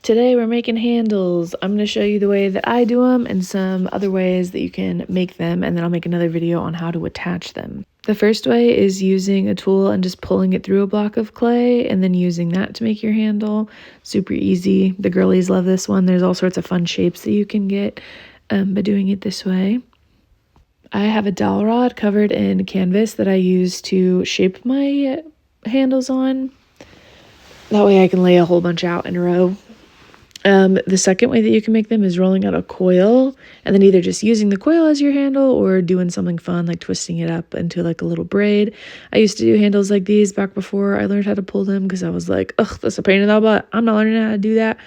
Today we're making handles. I'm going to show you the way that I do them and some other ways that you can make them, and then I'll make another video on how to attach them. The first way is using a tool and just pulling it through a block of clay and then using that to make your handle. Super easy. The girlies love this one. There's all sorts of fun shapes that you can get by doing it this way. I have a dowel rod covered in canvas that I use to shape my handles on. That way I can lay a whole bunch out in a row. The second way that you can make them is rolling out a coil and then either just using the coil as your handle or doing something fun like twisting it up into like a little braid. I used to do handles like these back before I learned how to pull them because I was like, ugh, that's a pain in the butt. I'm not learning how to do that.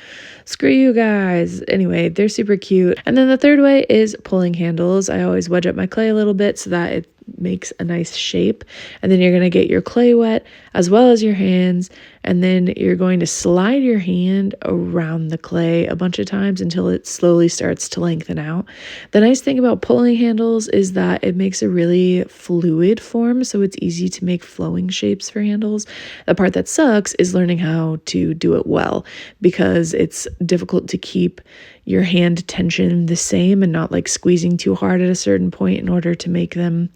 Screw you guys. Anyway, they're super cute. And then the third way is pulling handles. I always wedge up my clay a little bit so that it makes a nice shape, and then you're going to get your clay wet as well as your hands, and then you're going to slide your hand around the clay a bunch of times until it slowly starts to lengthen out. The nice thing about pulling handles is that it makes a really fluid form, so it's easy to make flowing shapes for handles. The part that sucks is learning how to do it well, because it's difficult to keep your hand tension the same and not like squeezing too hard at a certain point in order to make them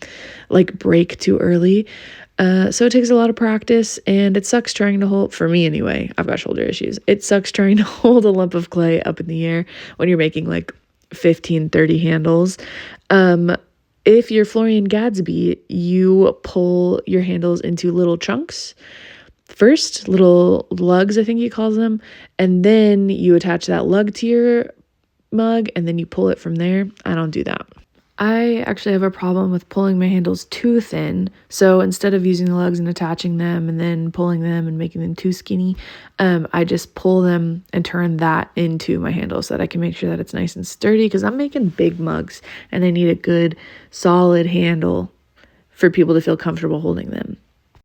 like break too early. So it takes a lot of practice, and it sucks trying to hold, for me anyway, I've got shoulder issues. It sucks trying to hold a lump of clay up in the air when you're making like 15, 30 handles. If you're Florian Gadsby, you pull your handles into little chunks. First, little lugs, I think he calls them, and then you attach that lug to your mug and then you pull it from there. I don't do that. I actually have a problem with pulling my handles too thin, so instead of using the lugs and attaching them and then pulling them and making them too skinny, I just pull them and turn that into my handle so that I can make sure that it's nice and sturdy, because I'm making big mugs and they need a good solid handle for people to feel comfortable holding them.